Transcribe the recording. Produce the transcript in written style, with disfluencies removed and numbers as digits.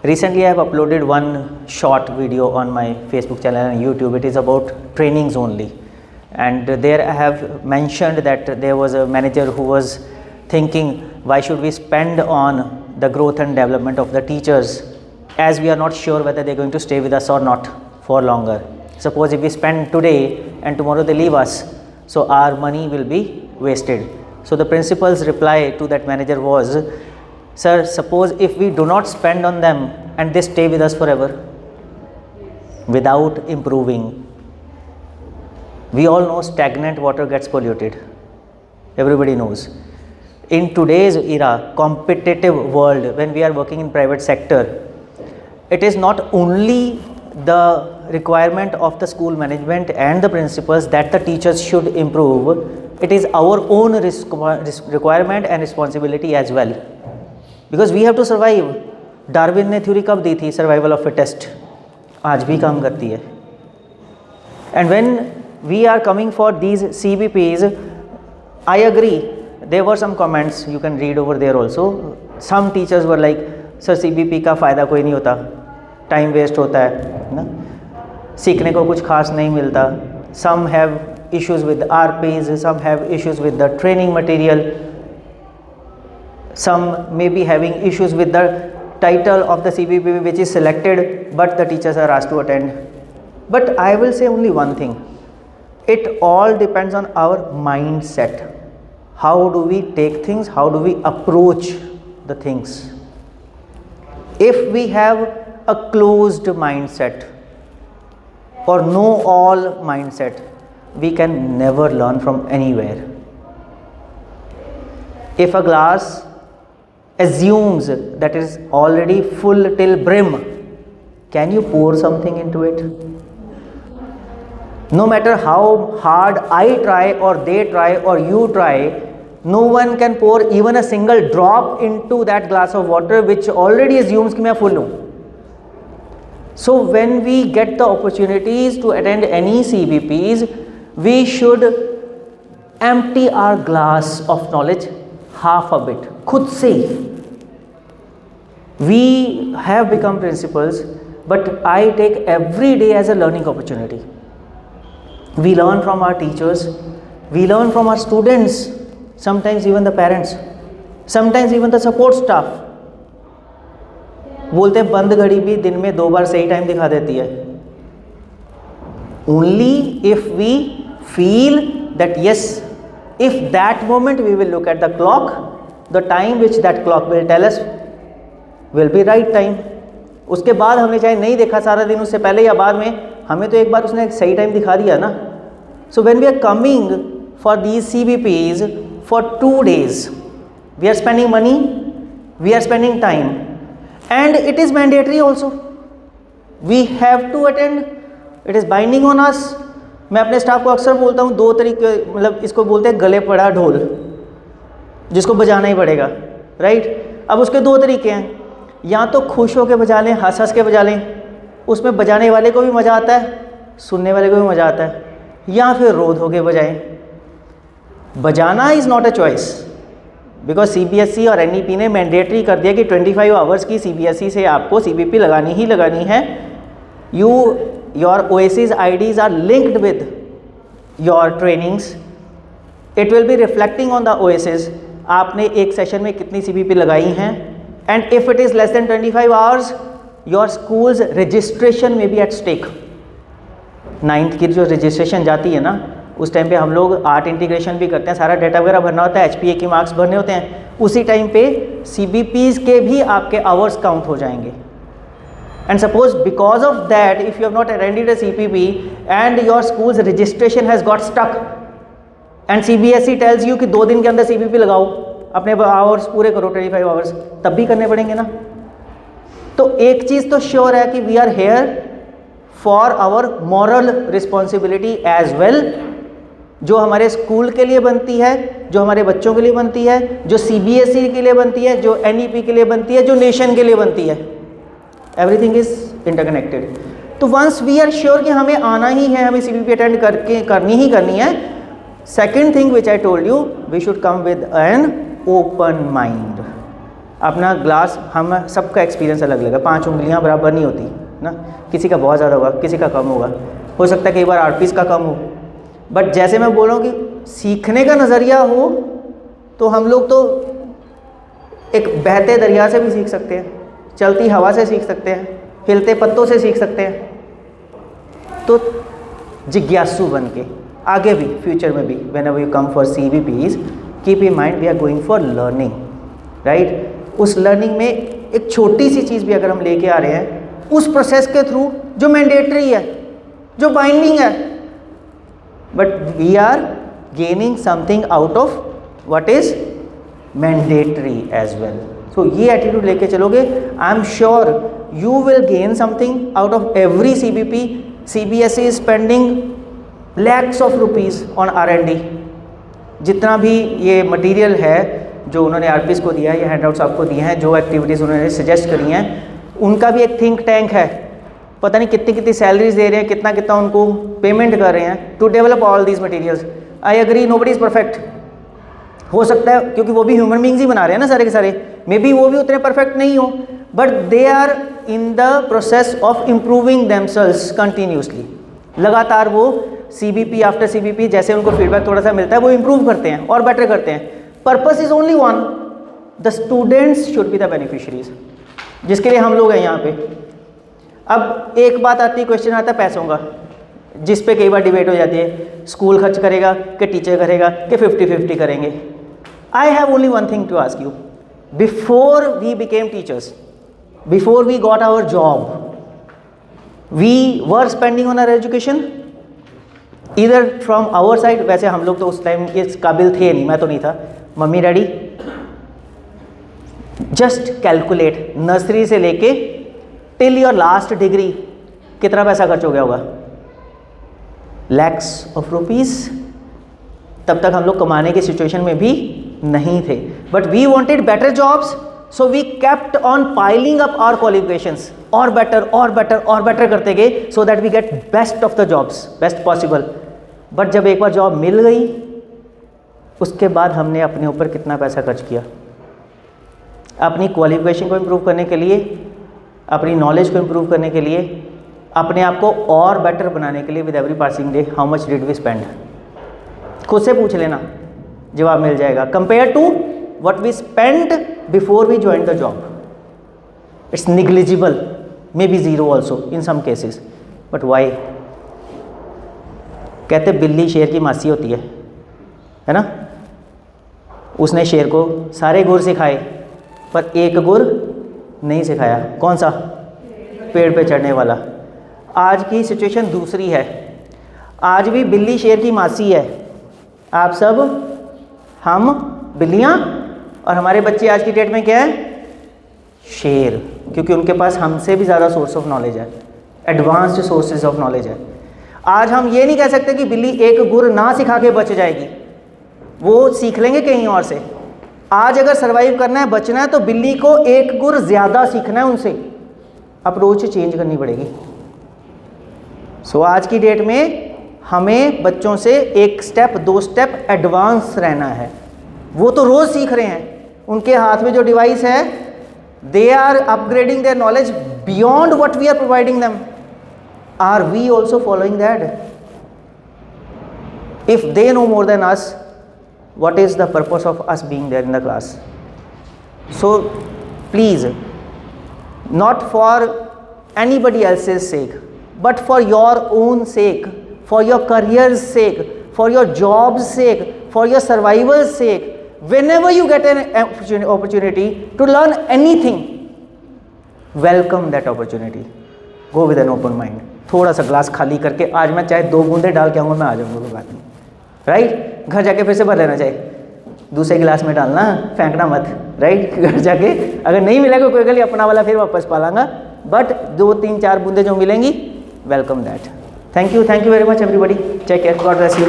Recently I have uploaded one short video on my Facebook channel and YouTube. It is about trainings only, and there I have mentioned that there was a manager who was thinking, why should we spend on the growth and development of the teachers as we are not sure whether they are going to stay with us or not for longer. Suppose if we spend today and tomorrow they leave us, so our money will be wasted. So the principal's reply to that manager was, sir, suppose if we do not spend on them and they stay with us forever without improving. We all know stagnant water gets polluted. Everybody knows. In today's era, competitive world, when we are working in private sector, it is not only the requirement of the school management and the principals that the teachers should improve. It is our own requirement and responsibility as well, because we have to survive. Darwin ने theory कब दी थी? Survival of fittest. आज भी काम करती है. And when we are coming for these CBPs, I agree, there were some comments, you can read over there also. Some teachers were like, sir CBP का फ़ायदा कोई नहीं होता, टाइम वेस्ट होता है ना, सीखने को कुछ खास नहीं मिलता. Some have issues with RPs, some have issues with the training material, some may be having issues with the title of the CBP which is selected, but the teachers are asked to attend. But I will say only one thing, it all depends on our mindset. How do we take things? How do we approach the things? If we have a closed mindset or know all mindset, we can never learn from anywhere. If a glass assumes that it is already full till brim, can you pour something into it? No matter how hard I try or they try or you try, no one can pour even a single drop into that glass of water which already assumes कि मैं full हूँ. So when we get the opportunities to attend any CBPs, we should empty our glass of knowledge, half of it, खुद से. We have become principals, but I take every day as a learning opportunity. We learn from our teachers, we learn from our students, sometimes even the parents, sometimes even the support staff. बोलते हैं बंद घड़ी भी दिन में 2 बार सही time दिखा देती है. Only if we feel that yes, if that moment we will look at the clock, the time which that clock will tell us will be right time. उसके बाद हमने चाहे नहीं देखा सारा दिन, उससे पहले या बाद में, हमें तो एक बार उसने सही टाइम दिखा दिया ना. So when we are coming for these CBPs for 2 days, we are spending money, we are spending time, and it is mandatory also. We have to attend. It is binding on us. मैं अपने staff को अक्सर बोलता हूँ 2 तरीके, मतलब इसको बोलते हैं गले पड़ा ढोल, जिसको बजाना ही पड़ेगा, राइट. अब उसके 2 तरीके हैं, या तो खुश होकर बजा लें, हंस हंस के बजा लें, उसमें बजाने वाले को भी मज़ा आता है, सुनने वाले को भी मज़ा आता है, या फिर रोध होकर बजाएं. बजाना is not a choice, because CBSE और NEP ने मैंडेटरी कर दिया कि 25 आवर्स की CBSE से आपको CBP लगानी ही लगानी है. Your OSC's IDs are linked with your trainings. It will be reflecting on the OSCs. आपने एक सेशन में कितनी CBP लगाई हैं, and if it is less than 25 hours, your school's registration may be at stake. 9th की जो registration जाती है ना, उस टाइम पे हम लोग आर्ट इंटीग्रेशन भी करते हैं, सारा डाटा वगैरह भरना होता है, HPA के मार्क्स भरने होते हैं. उसी टाइम पे CBPs के भी आपके आवर्स काउंट हो जाएंगे. And suppose because of that, if you have not attended a CPP and your school's registration has got stuck and CBSE tells you कि 2 दिन के अंदर CPP लगाओ, अपने आवर्स पूरे करो 25 आवर्स, तब भी करने पड़ेंगे ना. तो एक चीज़ तो श्योर है कि we are here for our moral responsibility as well, जो हमारे स्कूल के लिए बनती है, जो हमारे बच्चों के लिए बनती है, जो CBSE के लिए बनती है, जो NEP के लिए बनती है, जो नेशन के लिए बनती है. Everything is interconnected. तो वंस वी आर श्योर कि हमें आना ही है, हमें CBP अटेंड करके करनी ही करनी है, second thing which I told you, we should come with an open mind. अपना ग्लास, हम सबका एक्सपीरियंस अलग अलग है, 5 उंगलियां बराबर नहीं होती ना, किसी का बहुत ज़्यादा होगा, किसी का कम होगा, हो सकता है कई बार आर्टिस्ट का कम हो। बट जैसे मैं बोल रहा हूँ कि सीखने का नज़रिया हो तो हम लोग तो एक बहते दरिया से भी सीख सकते हैं, चलती हवा से सीख सकते हैं, हिलते पत्तों से सीख सकते हैं। तो जिज्ञासु बन के आगे भी फ्यूचर में भी whenever you come for CBPs keep in mind we are going for learning, right. उस लर्निंग में एक छोटी सी चीज़ भी अगर हम लेके आ रहे हैं उस प्रोसेस के थ्रू जो मैंडेटरी है, जो बाइंडिंग है, but we are gaining something out of what is mandatory as well. So ये एटीट्यूड लेके चलोगे, I am sure you will gain something out of every CBP। CBSE is spending lakhs of rupees on R&D। जितना भी ये material है जो उन्होंने RPs को दिया है या हैंडआउट्स आपको दिए हैं, जो एक्टिविटीज़ उन्होंने सजेस्ट करी हैं, उनका भी एक थिंक टैंक है, पता नहीं कितनी कितनी सैलरीज दे रहे हैं, कितना कितना उनको पेमेंट कर रहे हैं to develop all these materials. I agree, nobody is perfect. हो सकता है क्योंकि वो भी ह्यूमन बींग्स ही बना रहे हैं ना सारे के सारे, मे बी वो भी उतने परफेक्ट नहीं हो, but they are in the process of improving themselves continuously. लगातार वो CBP आफ्टर CBP जैसे उनको फीडबैक थोड़ा सा मिलता है वो इम्प्रूव करते हैं और बेटर करते हैं। Purpose is only one, the students should be the beneficiaries, जिसके लिए हम लोग हैं यहाँ पे। अब एक बात आती है, क्वेश्चन आता है पैसों का, जिस पे कई बार डिबेट हो जाती है, स्कूल खर्च करेगा कि टीचर करेगा कि 50-50 करेंगे। I have only one thing to ask you, before we became teachers, before we got our job, we were spending on our education इधर फ्रॉम आवर साइड। वैसे हम लोग तो उस टाइम इस काबिल थे नहीं, मैं तो नहीं था, mummy daddy just calculate nursery से लेके टिल योर लास्ट डिग्री कितना पैसा खर्च हो गया होगा, लैक्स ऑफ रुपीज़। तब तक हम लोग कमाने की सिचुएशन में भी नहीं थे, but we wanted better jobs, so we kept on piling up our qualifications, और बेटर और बेटर और बेटर करते गए, so that we get best of the jobs, best possible. But जब एक बार जॉब मिल गई, उसके बाद हमने अपने ऊपर कितना पैसा खर्च किया, अपनी क्वालिफिकेशन को इम्प्रूव करने के लिए, अपनी नॉलेज को इम्प्रूव करने के लिए, अपने आप को और बेटर बनाने के लिए। With every passing day how much did we spend, खुद से पूछ लेना, जवाब मिल जाएगा। Compare to what we spend before we join the job, it's negligible, maybe zero also in some cases, but why? कहते बिल्ली शेर की मासी होती है ना। उसने शेर को सारे गुर सिखाए पर एक गुर नहीं सिखाया, कौन सा? पेड़ पे चढ़ने वाला। आज की सिचुएशन दूसरी है, आज भी बिल्ली शेर की मासी है, आप सब हम बिल्लियाँ, और हमारे बच्चे आज की डेट में क्या है? शेर, क्योंकि उनके पास हमसे भी ज़्यादा सोर्स ऑफ नॉलेज है, एडवांस्ड सोर्सेज ऑफ नॉलेज है। आज हम ये नहीं कह सकते कि बिल्ली एक गुर ना सिखा के बच जाएगी, वो सीख लेंगे कहीं और से। आज अगर सर्वाइव करना है, बचना है, तो बिल्ली को एक गुर ज़्यादा सीखना है उनसे, अप्रोच चेंज करनी पड़ेगी। सो आज की डेट में हमें बच्चों से एक स्टेप 2 स्टेप एडवांस रहना है। वो तो रोज़ सीख रहे हैं, उनके हाथ में जो डिवाइस है, they are upgrading their knowledge beyond what we are providing them. Are we also following that? If they know more than us, what is the purpose of us being there in the class? So please, not for anybody else's sake, but for your own sake, for your career's sake, for your job's sake, for your survival's sake, whenever you get an opportunity to learn anything, welcome that opportunity, go with an open mind। थोड़ा सा glass खाली करके, आज मैं चाहे 2 बूंदे डाल के आऊँगा, मैं आ जाऊँगा, कोई बात नहीं, राइट? घर जाके फिर से भर लेना चाहिए, दूसरे गिलास में डालना, फेंकना मत, राइट? घर जाके अगर नहीं मिलेगा कोई गली, अपना वाला फिर वापस पालांगा, बट 2, 3, 4 बूंदे जो मिलेंगी, welcome that. Thank you very much everybody, take care, God bless you.